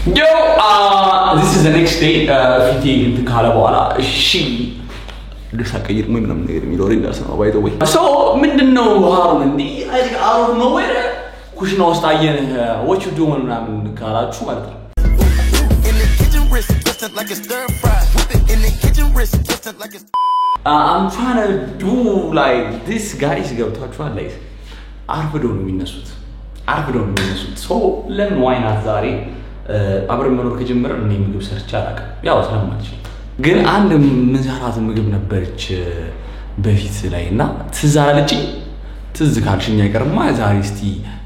Yo, this is the next day. Fiti into Kalabala. She. Looks like a year women. I'm going to go by the way. So, Minden no harm in the I think out of nowhere. Cushion or staying. What you doing? I'm in the car. In the kitchen, wrist twisted like a stir fry. In the kitchen, wrist twisted like a. I'm trying to do like this guys go touch one like. Arbidon minnesut. So, let me why not Zari. አብረን መኖር ከጀመረን እኔ ምግብ ሰርቻ አላውቅም ያው ስለማልችል ግን አንድ ምንሰራት ምግብ ነበርች በፊት ላይና ትዝ አላለችኝ ትዝ ካልሽኝ አይቀርማ ዛሬ እስቲ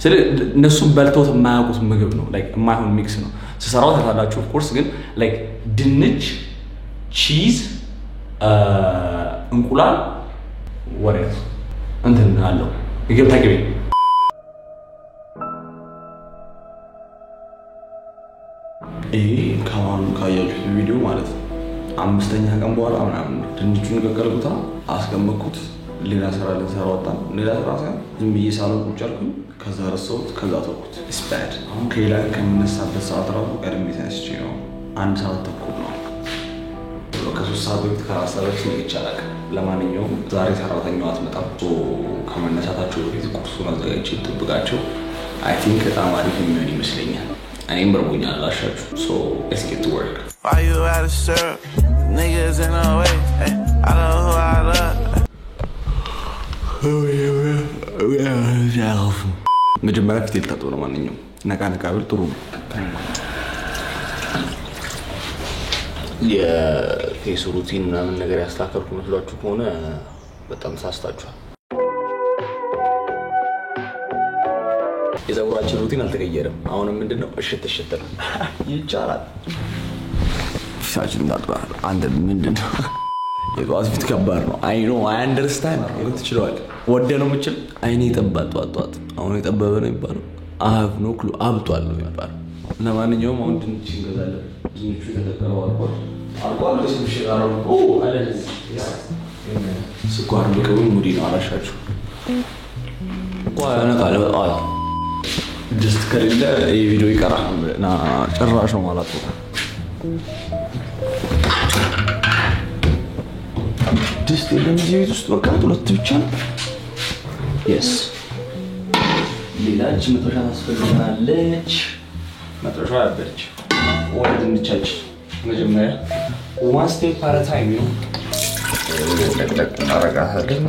ስለ እነሱ በልተውት የማያውቁት ምግብ ነው ላይክ የማይሆን ሚክስ ነው ስሰራው ታላላችሁ ኦፍ ኮርስ ግን ላይክ ድንች ቺዝ እንቁላል ወሬት እንትን አለው ይገብ ታቂቤ ካሁን ካያችሁት ቪዲዮ ማለት ነው አምስተኛ ቀን በኋላ ምናምን ድንቹን ገቀልኩታ አስቀመጥኩት ሌላ ስራ ልንሰራ ወጣን ሌላ ስራ ሳይሆን ዝም ብዬ ሳሎን ቁጭ አልኩኝ ከዛ ረሳሁት ከዛ ተውኩት ኢትስ ባድ አሁን ከሌላ ከምነሳበት ሰዓት ራሱ ቀድሜ ተነስቼ ነው አንድ ሰዓት ተኩል ነው ከሶስት ሰዓት በፊት ከራሳለች ይቻላል ለማንኛውም ዛሬ ሰራተኛው አትመጣም ከመነሳታቸው በፊት ቁርሱን አዘጋጅቼ ልጠብቃቸው I think በጣም አሪፍ የሚሆን ይመስለኛል I'm Bermuda, so let's get to work. Why you out of syrup? Niggas in the way. Hey, I know who I love. መጀመሪያ ፊት ልታጠብ ነው ማንኛውም ነቃ ብል ጥሩ ነው የፌስ ሩቲን ምናምን ነገር ያስተካከልኩ መስሏችሁ ከሆነ በጣም ሳስታችኋል የፀጉራችን ሩቲን አልተቀየረም አሁንም ምንድነው እሽት ነው ይቻላል ሻችን እንዳጥባል አንድ ምንድነው የጓዝ ፊት ከባድ ነው I know I understand ግን ትችላል ወደ ነው ምችል አይኔ ይጠባል ጧት አሁን የጠበበ ነው ይባላል I have no clue አብጧል ነው ይባላል ለማንኛውም አሁን ድንች እንገዛለን ድንቹ ተተከለው አልቋል ለስምሽ ጋር አለዚህ ስኳር በቀው ሙዲ ነው አላሻችሁ ቆያና ካለ just ከሌለ ይሄ ቪዲዮ ይቀራል እና ጭራሽ ነው ማለት ነው just እንደዚህ ቤት ውስጥ በቃ ሁለት ብቻ ነው yes ሌላች መጥረሻ ታስፈልጋለች መጥረሻ አለች ወደ ድንቻች መጀመሪያ one step at a time ነው ለቀቅ እናረጋለን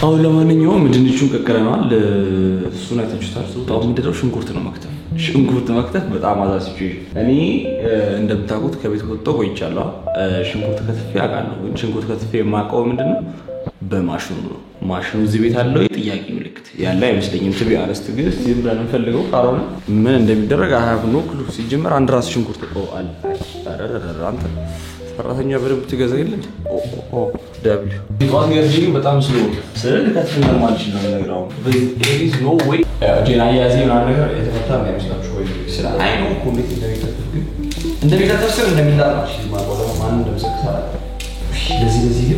አሁን ለማንኛውም ድንቹን ቀቀለናል እሱን አይታችሁታል ሱጣው ምንድነው ሽንኩርት ነው መክተፍ በጣም አዛስጪ እኔ እንደምታውቁት ከቤት ወጥቶ ቆይቻለሁ ሽንኩርት ከተፌ አውቃለሁ ግን ሽንኩርት ከተፌ የማውቀው ምንድነው በማሽኑ ነው ማሽኑ እዚህ ቤት አለው የጥያቄ ምልክት ያለ አይመስለኝም ትቢ አረስት ግን ዝም ብለን እንፈልገው ካሮን ምን እንደሚደረግ አሃብ ነው ክሉ ሲጀመር አንድ ራስ ሽንኩርት ቆአል አንተ ሰራተኛ በደንብ ትገዛ የለ ደብሊው ቢቋን ገርጂ በጣም ስሎ ስለልከትና ማልሽ ነው ነገራው there is no way ጄና ያዚ ነው ነገር የተፈታ ነው የሚመስላችሁ ወይ ስለ አይ ነው ኮሚቴ እንደሚከተል እንደሚላጣሽ ማቆም ማን እንደምሰክሳለ ለዚህ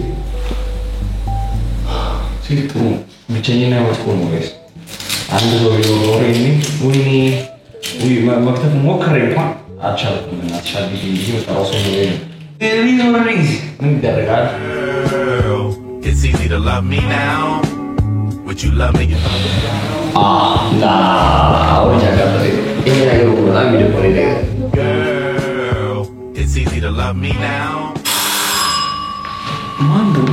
ሲልጡ ብቸኝና ወጥቆ ነው ጋይስ አንድ ሰው ቢኖር ወይ መክተፍ ሞከረ እንኳን አቻልኩም እና ተሻልኩ እንጂ ወጣው ሰው ነው It's easy to love me now. Would you love me if I was Girl, it's easy to love me now. Mando.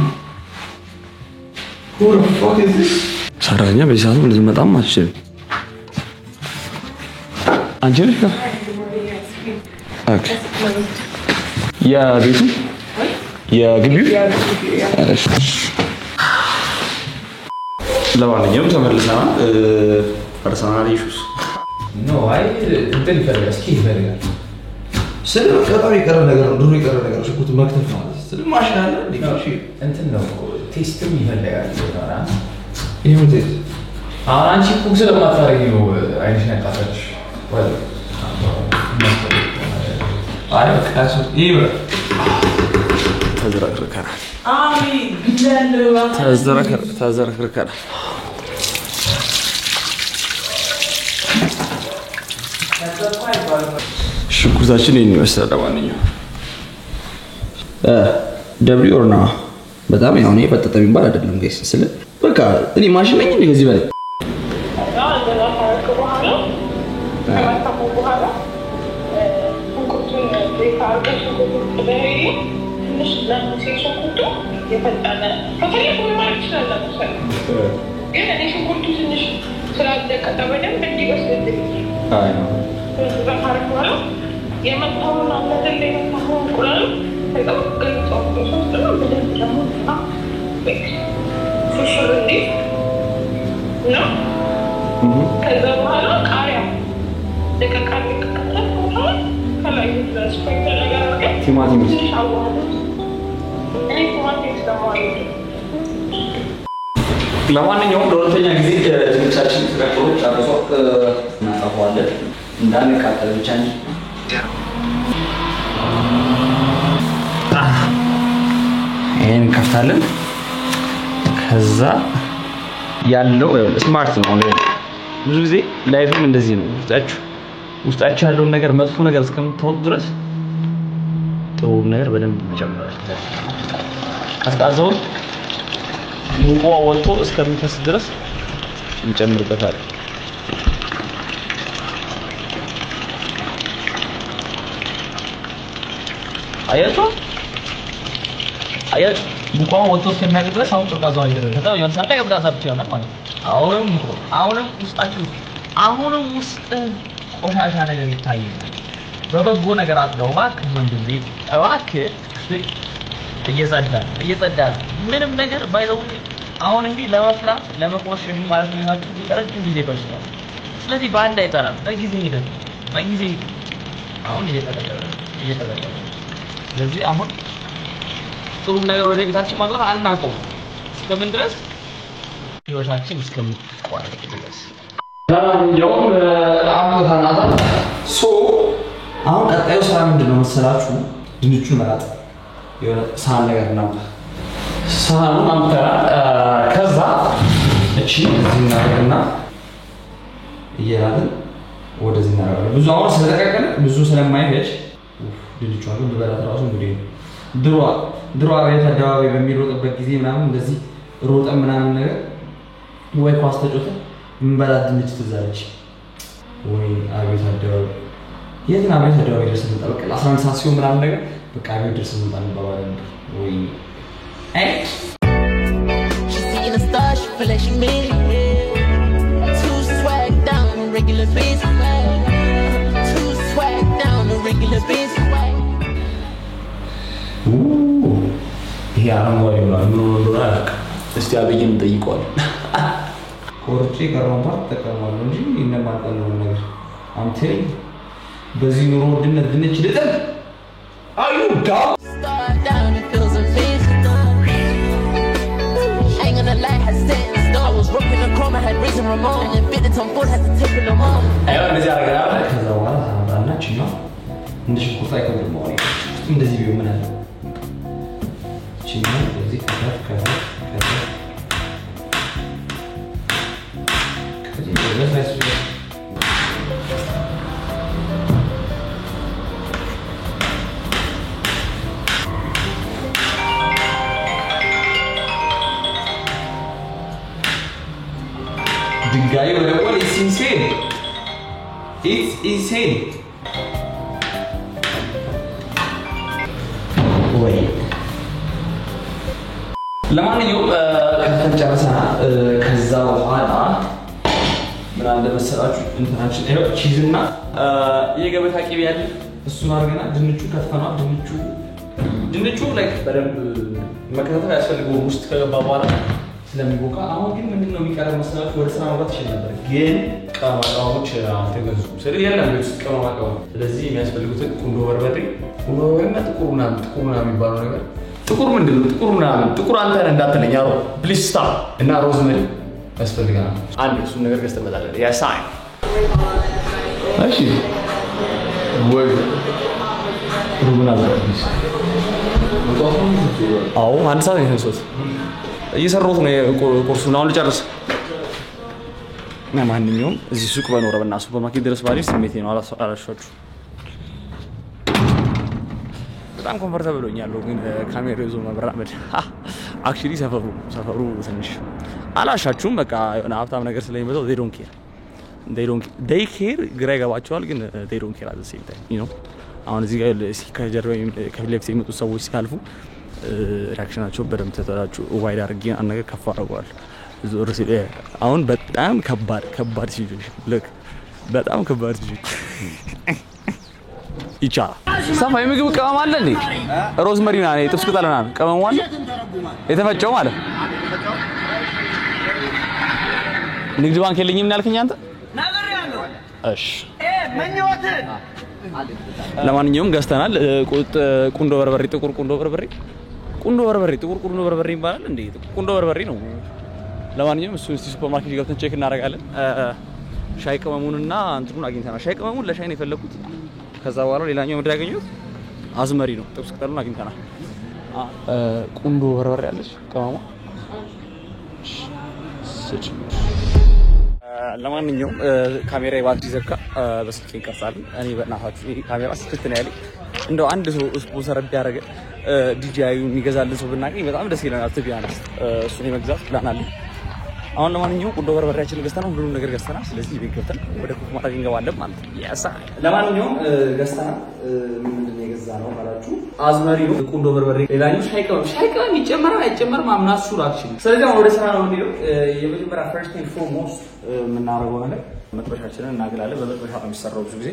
Who the fuck is this? Saranya bisa tuh lebih mata macam. Anjir kan? Okay. Ya gitu. Ya gitu. ለማንኛውም ተመልሰናል ፐርሰናል ኢሹስ ኖ አይ እንትን ይፈልጋል ስለ ፈጣሪ ቀረ ነገር ነው ዱሩ ቀረ ነገር ሽኩት መክተፍ ነው ስለ ማሽን አለ ዲካሽ እንትን ነው ቴስትም ይፈልጋል ነው ይሄው ቴስት አንቺ ኩክ ስለማታረጊ ነው አይንሽ ያጣፈች ወይ አይ በቃ ይብራ ተዝረክርከናል። አሜን ቢላል ተዝረክርከናል። ሽንኩርታችን ይሄን ይመስላል። ለማንኛውም ደብሊው ኦር ና በጣም ያው ነው ፈጠጠ የሚባል አይደለም ጋይስ። ስለ በቃ እኔ ማሽን ነኝ እንዴ ከዚህ በላይ ለማንኛውም ለሁለተኛ ጊዜ ድንቻችን ተቀጥሎ ጨርሶ እናጠፋዋለን እንዳንቃጠል ብቻ እንጂ ይሄን ከፍታለን። ከዛ ያለው ስማርት ነው። ብዙ ጊዜ ላይፍም እንደዚህ ነው። ውስጣችሁ ያለውን ነገር መጥፎ ነገር እስከምታወጡ ድረስ ጥሩ ነገር በደንብ መጨመር ቀዝቃዛውን ሙቆ ወጥቶ እስከሚፈስ ድረስ እንጨምርበታለን። አያችሁ ሙቆው ወጥቶ እስከሚያልቅ ድረስ አሁን ቀዝቃዛው አይደረም። ከዛ የሆነ ሰዓት ላይ ቀዝቃዛ ብቻ ይሆናል ማለት ነው። አሁንም ውስጣችሁ አሁንም ውስጥ ቆሻሻ ነገር ይታያል። በበጎ ነገር አጥለው እባክህ ወንድሜ እባክህ እየጸዳ ምንም ነገር ባይዘው አሁን እንግዲህ ለመፍላት ለመቆሸሽ ማለት ነው ረጅም ጊዜ ይፈጅታል። ስለዚህ በአንድ አይጠራም። በጊዜ ሂደት አሁን እየተጠቀመ ስለዚህ አሁን ጥሩ ነገር ወደ ቤታችን ማግባት አናውቀውም እስከምን ድረስ ህይወታችን እስከምትቋረጥ ድረስ ያውም አምጣናታ አሁን ቀጣዩ ስራ ምንድነው መሰላችሁ? ድንቹን መላጥ የሆነ ሳህን ነገር ነው። ሳህኑን አምጥተና ከዛ እቺ እዚህ እናደርግና እያልን ወደዚህ እናደርጋለን። ብዙ አሁን ስለተቀቀለ ብዙ ስለማይፈጅ ድንቹ አሁን በበላት ራሱ እንግዲህ ድሮ አቤት አደባባይ በሚሮጥበት ጊዜ ምናምን እንደዚህ ሮጠን ምናምን ነገር ወይ ኳስ ተጫወተ እንበላት ድንች ትዛለች ወይ አቤት አደባባይ የት ነው አቤት አደባባይ ድረስ እንጠብቅ 11 ሰዓት ሲሆን ምናምን ነገር በቃ አቤት ድረስ እንባባለን ወይ She's seeing a star, she feel like she made it. Too swag down on regular basis. Too swag down on regular basis. ይሄ አረንጓዴ ነው እንደሆነ አላውቅም። እስቲ አብይን እንጠይቀዋለን። ኮርቼ ቀረምባት ተቀማሉ እንጂ እንደማጣለው ነገር አምቴ በዚህ ኑሮ ውድነት ድንች ልጥል አዩ ዳው Star down, it feels amazing. Ain't gonna lie, I said in store. I was rocking the chrome, I had Razor Ramon. And then bit it on board, had to take it along. አይዋ እንደዚህ አረጋጋ ከዛ በኋላ ታምራናች ነው እንደዚህ ቁጣ ይከብድ ነው እንደዚህ ቢሆን ምን አለ ቺማ እንደዚህ ከዛ The guy with the wall is insane. It's insane. Wait. ለማንኛውም ከተጨረሰና ከዛ በኋላ ምን አለ መሰላችሁ እንትናችን ይሄው ቺዝና የገበታ ቅቤ ያለ እሱን አድርገና ድንቹ ከተፈናል። ድንቹ ላይ በደንብ መከታተል ያስፈልገው ውስጥ ከገባ በኋላ ስለሚቦካ አሁን ግን ምንድነው የሚቀረው መሰላችሁ? ወደ ስራ መግባት ይችላል ነበር ግን ቀማቃዎች አልተገዙም። ስለዚህ ያለ ነው ቀማቃው። ስለዚህ የሚያስፈልጉት ቁንዶ በርበሬና ጥቁር ምናምን የሚባለው ነገር ጥቁር ምንድነው? ጥቁር አንተ ነህ እንዳትለኝ አሮ ፕሊዝ ስታፕ እና ሮዝመሪ ያስፈልጋል። አንድ እሱን ነገር ገዝተን መጣለን። ያሳይ እሺ ወይ ሩብና ዘርግስ አዎ አንድ ሰዓት ነው የተነሳሁት እየሰራሁት ነው ቁርሱን አሁን ልጨርስ ማንኛውም እዚህ ሱቅ በኖረ በእና ሱፐርማርኬት ድረስ ባሪስ ስሜቴ ነው አላሻችሁ በጣም ኮምፎርታብል ሆኛለሁ ግን ካሜራ ይዞ መብራመድ አክቹሊ ሰፈሩ ትንሽ አላሻችሁም በቃ የሆነ ሀብታም ነገር ስለሚበዛው they care ግራ ይገባቸዋል ግን they don't care at the same time you know አሁን እዚህ ጋር ከጀርባ ከፊት የሚመጡ ሰዎች ሲያልፉ ሪአክሽናቸው በደንብ ተተራጩ ዋይድ አድርጌ አንድ ነገር ከፍ አድርገዋል ዞር ሲል አሁን በጣም ከባድ ሲቹዌሽን ልክ በጣም ከባድ ሲቹዌሽን ይቻላል ሰፋ የምግብ ቅመም አለ እንዴ ሮዝመሪና ነው ጥብስ ቅጠልና ቅመም አለ የተፈጨው ማለት ንግድ ባንክ የለኝም እናልከኝ አንተ እሺ ለማንኛውም ገዝተናል ቁንዶ በርበሬ ጥቁር ቁንዶ በርበሬ ጥቁር ቁንዶ በርበሬ ይባላል እንዴ ቁንዶ በርበሬ ነው ለማንኛውም እሱ ሱፐርማርኬት ገብተን ቼክ እናደርጋለን ሻይ ቅመሙንና እንትኑን አግኝተናል ሻይ ቅመሙን ለሻይ ነው የፈለኩት ከዛ በኋላ ሌላኛው ምንድን ያገኘሁት አዝመሪ ነው ጥብስ ቅጠሉን አግኝተናል ቁንዶ በርበሬ አለች ቅመሙ ለማንኛውም ካሜራ ባትሪ ዘካ በስልኬ እንቀርጻለን እኔ በእናታችሁ ካሜራ ስልክ ነው ያለኝ እንደው አንድ ሰው ስፖንሰር ቢያደርግ ዲጂአይ የሚገዛልን ሰው ብናገኝ በጣም ደስ ይለናል ትቢያንስ እሱን የመግዛት ፕላን አለ አሁን ለማንኛውም ቁንዶ በርበሬያችንን ገዝተናል ሁሉንም ነገር ገዝተናል ስለዚህ ቤት ገብተን ወደ ኩክ ማድረግ እንገባለን ማለት ነው ያሳ ለማንኛውም ገዝተናል ምንድን ነው የገዛነው ካላችሁ አዝመሪ ነው ቁንዶ በርበሬ ሌላኛው ሻይ ቅመም ይጨመራል አይጨመርም አምናሱ ራክሽን ስለዚህ ወደ ስራ ነው እንዴ የመጀመሪያ ፈርስት ኤንድ ፎርሞስት የምናደርገው ነገር መጥበሻችንን እናገላለን በመጥበሻ ነው የሚሰራው ብዙ ጊዜ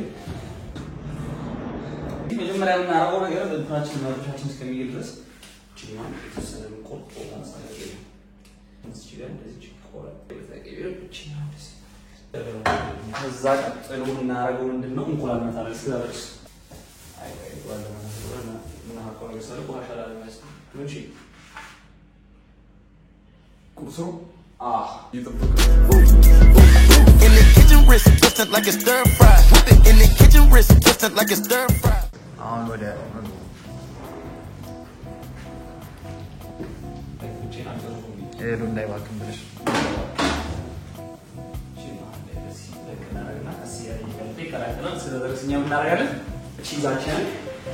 መጀመሪያ የምናደርገው ነገር መጥበሻችን እስከሚገል ድረስ ቺማን ተሰለም ቆርጦ ማሳለፍ እዚህ ከዛ ቀጥሎ እናደርገው ምንድነው እንቁላል መታረስ ስለርስ In the kitchen wrist twisted like a stir fry. Whip it in the kitchen wrist twisted like a stir fry. On with it. Don't die walking British.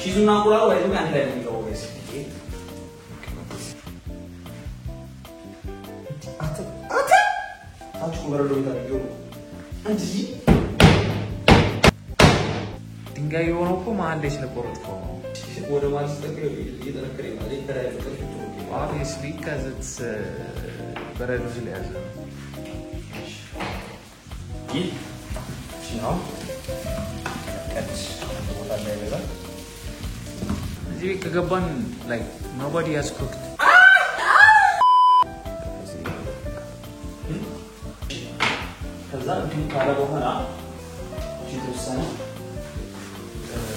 Cheese na kula ወይ ነው አንተ የሚለው ወይስ አቱ ወረዶ ታዲዮ አንቺ ድንጋይ ሆኖ እኮ ማን ላይ ስለቆረጥከው ወደ ማለት ተከረ እየተረከረ ማለት ይተራይ ተከረ obviously because it's በረዶ ስለያዘ ነው ቦታ ላይ ይላል እዚህ ከገባን like nobody has cooked ከዛ እንትን ካለ በኋላ የተወሰነ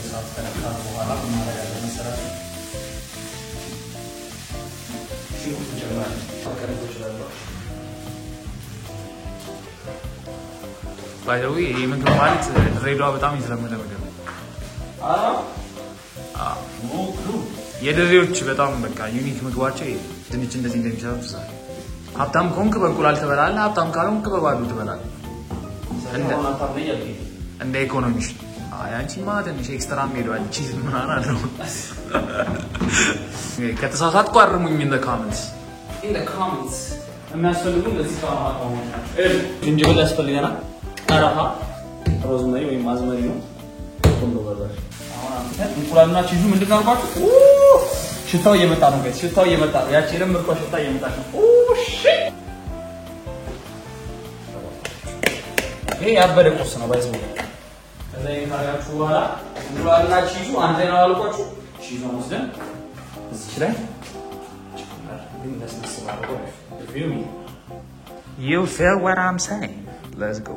ሳፍተነካ በኋላ ማረጋገጥ መሰረት ሽንኩርት ጀምራል አቀረብ ይችላል by the way ይሄ ምግብ ማለት ድሬዳዋ በጣም የተለመደ ምግብ ነው የድሬዎች በጣም በቃ ዩኒክ ምግባቸው ድንች እንደዚህ እንደሚሰሩት ዛሬ ሀብታም ኮንክ በእንቁላል ትበላለህ ሀብታም ካልሆንክ በባዶ ትበላለህ እንደ ኢኮኖሚሽ ያንቺማ ትንሽ ኤክስትራም ሄዷል ቺዝ ምናምን አለው ከተሳሳትኩ አርሙኝ in the comments የሚያስፈልጉን ለዚህ ካማታው ዝንጅብል ያስፈልገናል ቀረፋ ሮዝመሪ ወይ ማዝመሪ ነው ቁንዶ በርበሬ አሁን አንተ እንቁላልና ቺዙ ምንድን ነው አልኳችሁ ሽታው እየመጣ ነው ጋይስ ሽታው እየመጣ ነው ያቺ ለምርኳ ሽታ እየመጣች ነው ይሄ ያበደ ቁርስ ነው ባይዘው ከዛ ይማራችሁ በኋላ እንቁላልና ቺዙ አንድ ላይ ነው አልኳችሁ ቺዙን ወስደን እዚህ ላይ you feel what I'm saying let's go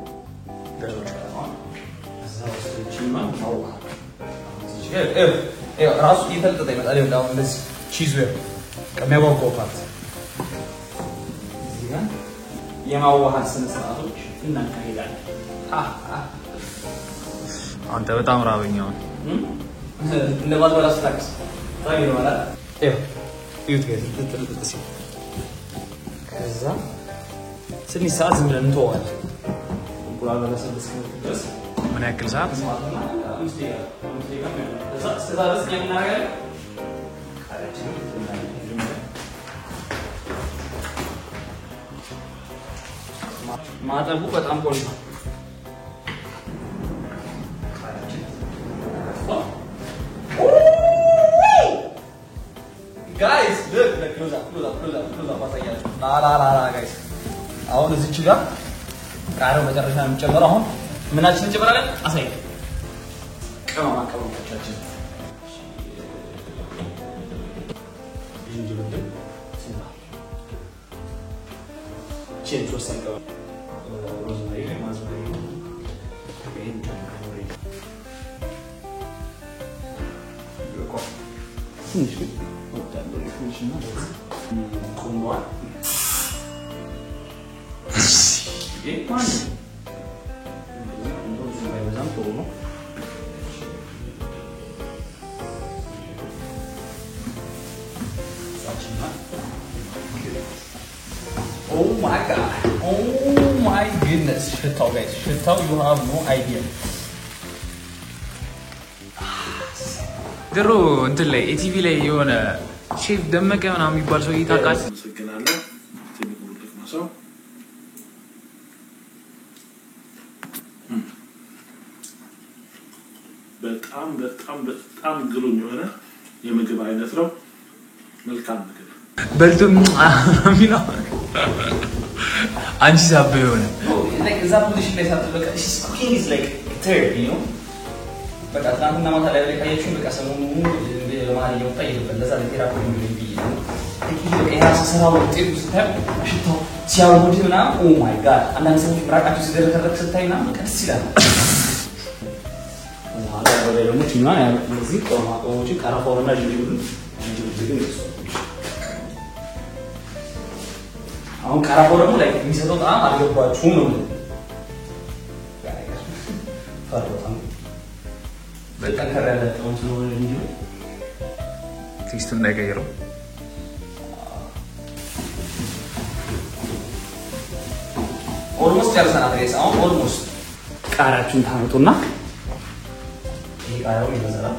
ራሱ ይፈልጥ ይመጣል ይወጣው እንደዚህ ቺዝ ወይ ከመያወቀው ፓርት እዚህ ጋር የማዋሃድ ስነ ስርዓቶች እናካሂዳለን አንተ በጣም ራበኛው እንደማት ወላስ ታክስ ታዲያ ነው ማለት ይሁት ጋር ተጥልጥልጥ ከዛ ስንት ሰዓት ዝም ብለን እንተዋለን እንቁላል በለሰልስ ድረስ ምን ያክል ሰዓት ማጠቡ በጣም ቆንጆ guys look close up ማሳያችሁ ላ guys አሁን እዚች ጋር ቃሪያው መጨረሻ የምንጨምረው አሁን ምናችን እንጨምራለን አሳይ ቀማማቀማቻችን ዝንጅብል ሲና ቼን ሶስተኛው ሮዝሜሪ ማዝመሪ ይሄን ጨምረው ትንሽ ወጣለሁ ትንሽና ቆንጆ ይሄ ማን እንደዚህ ባይበዛም ጥሩ ነው Oh my goodness ሽታው guys ሽታው you have no idea ድሮ እንትን ላይ ኢቲቪ ላይ የሆነ ሼፍ ደመቀ ምናምን የሚባል ሰው ይታቃል ሰግናለሁ ትንቁልክ ማሳው በጣም ግሩም የሆነ የምግብ አይነት ነው መልካም ምግብ በልቶም አሚና አንቺ ሳብ የሆነ like እዛ ፖዚሽን ላይ ሳትበቃ she's cooking is like third you know በቃ ትናንትና ማታ ላይ ካያችሁ በቃ ሰሞኑን ለማን እየወጣ ይደበል ለዛ ለቴራፒ ነው የሚለው ይሄ ያሰራው ውጤት ስታይ ሽታው ሲያውድ ምናምን ኦ ማይ ጋድ አንዳንድ ሰዎች ብራቃቸው ሲደረከረክ ስታይና ቀስ ይላል ወደ ደግሞ ቲማ ያለዚህ ቆማቆች ቀራፎርና ጅብሉ ግን አሁን ቀራፎር ደግሞ ላይ የሚሰጠው ጣም አልገባችሁም ነው ፈርቶታም በጣም ከረለ ጣም ስለሆነ እንጂ ቴስቱን እንዳይቀይረው ኦልሞስት ያልሰናት ጋይስ አሁን ኦልሞስት ቃሪያችሁን ታመጡና ይሄ ቃሪያው ይበዛል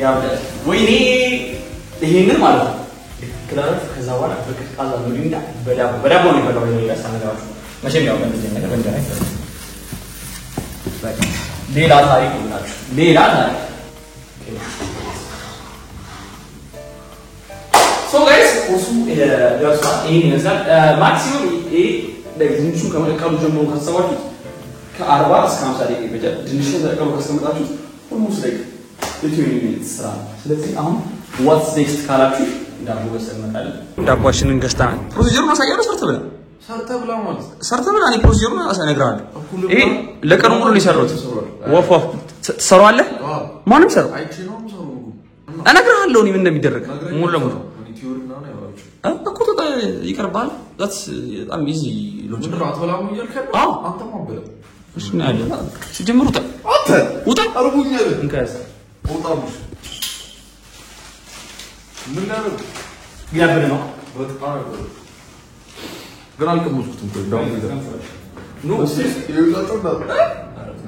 ያው ወይኔ ይሄንን ማለት ነው ክላስ ከዛ በኋላ በቃላ ምንድነው በዳቦ ነው የሚበላው ይሄ ያሳነጋው መቼም ያው እንደዚህ ነገር በእንጀራ አይደለም በቃ ሌላ ታሪክ ነው ሌላ ታሪክ so guys also ያውሳ ይሄን ይመስላል ማክሲመም ይሄ ለግንቹ ከመለቀሉ ጀምሮ ካሰባችሁ ከ40 እስከ 50 ደቂቃ ይፈጃል ድንሽ ተቀበሉ ካስቀመጣችሁ almost like 20 minutes ስራ ስለዚህ አሁን what's next ካላችሁ ዳቦ በሰመጣል ዳቦአችንን ገዝተናል ፕሮሲጀሩን አሳያለሁ ሰርተብላ ማለት ሰርተብላ እኔ ፕሮሲጀሩን አሳነግራለሁ ይሄ ለቀኑ ሙሉ ነው የሰራሁት ወፎ ሰራዋለህ ማንም ሰራው አይቺ ነው ሰራው እነግርሃለሁ እኔ ምን እንደሚደረግ ሙሉ ለሙሉ ቲዮሪና ነው ያወራችሁ እኮ ተጣ ይቀርባል that's በጣም ኢዚ ሎጂክ ነው አትበላም ይልከው አንተ ማበላ እሺ ነው ያለ ሲጀምሩ ውጣ አርጉኛል እንካስ ወጣብሽ ምን ነው ያበለ ነው በጣም ግራንከ ሙስኩት ዳውን ነው ይውላችሁ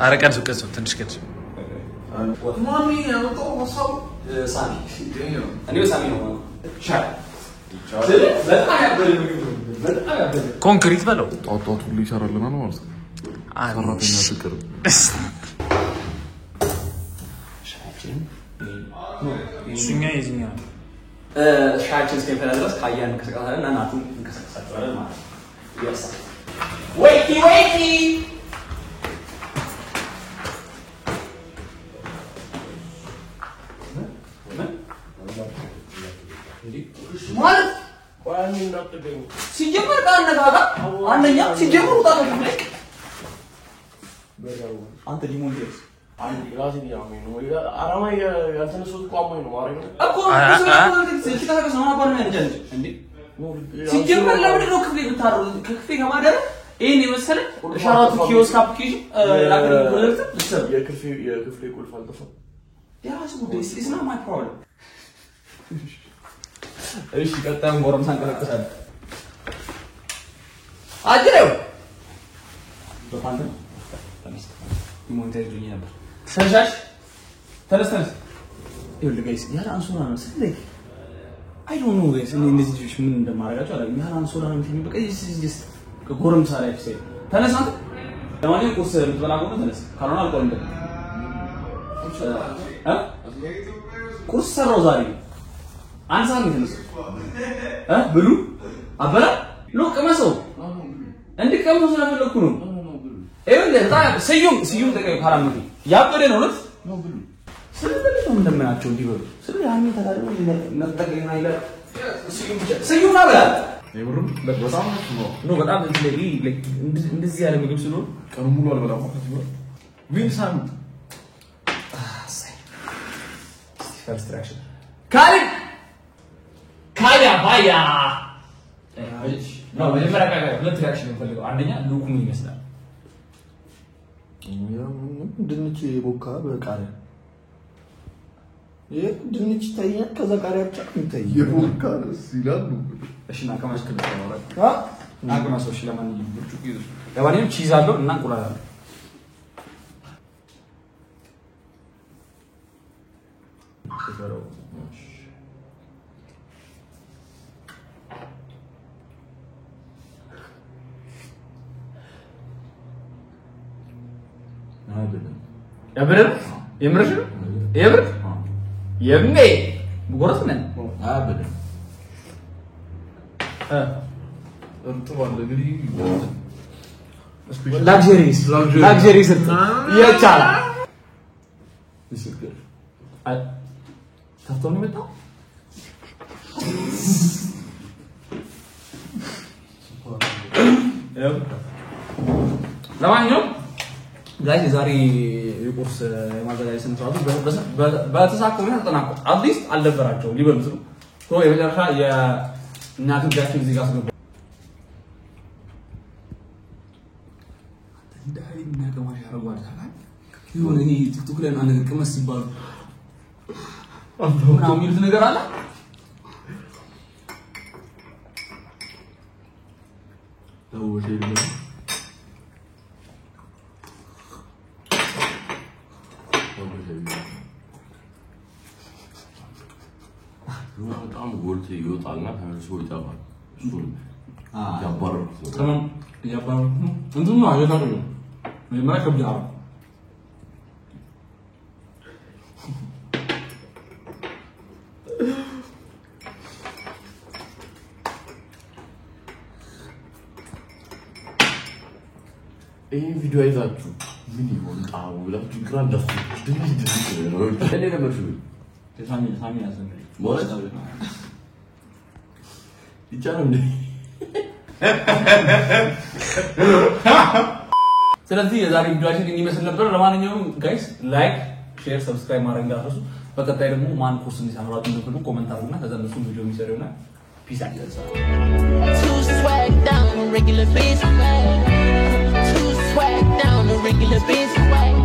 አረቀን ሱቀስ ትንሽ ከት ማሚ ያመጣው ሀሳብ ሳሚ እኔ ሳሚ ነው ሻ በጣም ያበለ በጣም ያበለ ኮንክሪት በለው ጣጣቱ ሊሰራልና ነው ማለት ነው ሰራተኛ ፍቅር ሻችን እሱኛ የዚኛ ሻችን እስከፈላ ድረስ ካያን ከሰቀታለና ናቱ እንከሰከሳቸዋለን ማለት ነው ያሳ ወይኪ ማለት ቋሚ እንዳትገኙ ሲጀመር ካነጋጋ አንደኛ ሲጀመር ወጣ ነው አንተ ዲሞን አንድ ራሴ ያመኝ ነው አራማ ያልተነሱት ቋሞኝ ነው ማረኝ እኮ ሲታከስ ነው አባል ነው ያንጀል እንዴ ሲጀመር ለምን ነው ክፍሌ ብታረው ክፍሌ ከማደረ ይሄን የመሰለ ሻራቱ ኪዮስክ አፕሊኬሽን ላገር ልትሰራ የክፍሌ ቁልፍ አልጠፋም ያራሱ ጉዳይ is not my problem እሺ ቀጣዩን ጎረምሳ እንቀሳቀሳለን አጅሬው በፋንታ ተነስ ሞንቴጅ ዱኛ ነበር ተነሳሽ ተነስ ይኸውልህ ጋይስ ያለ አንሶላ ነው ስለዚህ I don't know guys እነዚህ ልጆች ምን እንደማረጋቸው አላውቅም ያለ አንሶላ ነው የሚተኙ በቃ just ከጎረምሳ ላይ ፍሴ ተነስ አንተ ለማንኛውም ቁርስ ልትበላ ከሆነ ተነስ ካልሆነ አልቆይም ቁርስ ሰራው ዛሬ አንሳ ነው ተነስ ብሉ አበላ ነው ቀመሰው እንድቀመሰው ስለፈለኩ ነው ይኸውልህ ስዩም ተቀበል ካላመጡ ያበደ ነው ነው ብሉ ስለዚህ ነው እንደምናቸው እንዲበሉ ስለዚህ አሁን ተታደው ነጠቀኝና ይላል ስዩም አበላ ይብሩም በጣም ነው በጣም እንደዚህ ያለ ምግብ ስለሆነ ቀኑ ሙሉ አልበላም ማለት ነው ዊንሳም first reaction ካያ ባያ ነው መጀመሪያ ሁለት reaction እንፈልገው አንደኛ ሉኩ ምን ይመስላል ድንች ቦካ በቃሪያ ድንች ታይኛ ከዛ ቃሪያ ብቻ እንታይ የቦካ ነው ሲላሉ እሺ ናቀማሽ ከመጣው ማለት ናቀማሽ ለማንኛውም ብርጭቆ ይዘው ለማንኛውም ቺዝ አለው እና እንቁላል አለው Pero የምርሽ የምኔ ጉርስ ነን አበደ እንጥዋለ እንግዲህ ላክዠሪስ ይቻላል ይስከር ታፍቶ ነው የመጣው ለማንኛውም ጋይስ ዛሬ የቁርስ የማዘጋጀት ስንት በተሳካ ሁኔታ ተጠናቋል አዲስ አልነበራቸው ሊበሉት ነው ሶ የመጨረሻ የእናት ጃችን እዚህ ጋር አስገባ እንዳይ እናቀማሽ ያረጋል ታላቅ ይሁን ይሄ ቲክቶክ ላይ አንድ ቅመስ ይባሉ አሁን የሚሉት ነገር አለ ተውሽ ይልኝ በጣም ጎልቶ ይወጣልና ተመልሶ ይጠፋል እሱን ያባረሩት ተማም ያባረሩት እንትን ነው አይታረው መጀመሪያ ከብጃራ ይሄ ቪዲዮ አይታችሁ ምን ይሆን ጣው ብላችሁ ግራ እንዳትገቡ ድንች ነው እኔ ነበር ሹ ሳሚ ያሰነ ማለት ይቻላል እንዴ ስለዚህ የዛሬ ቪዲዮአችን እንዲመስል ነበር ለማንኛውም ጋይስ ላይክ ሼር ሰብስክራይብ ማድረግ እንዳትረሱ በቀጣይ ደግሞ ማን ኮርስ እንዲሰራራችሁ እንደሆነ ኮሜንት አድርጉና ከዛ እነሱ ቪዲዮ የሚሰሩና ፒስ አድርጉ Too swag down, regular bitch. Too swag down, regular bitch.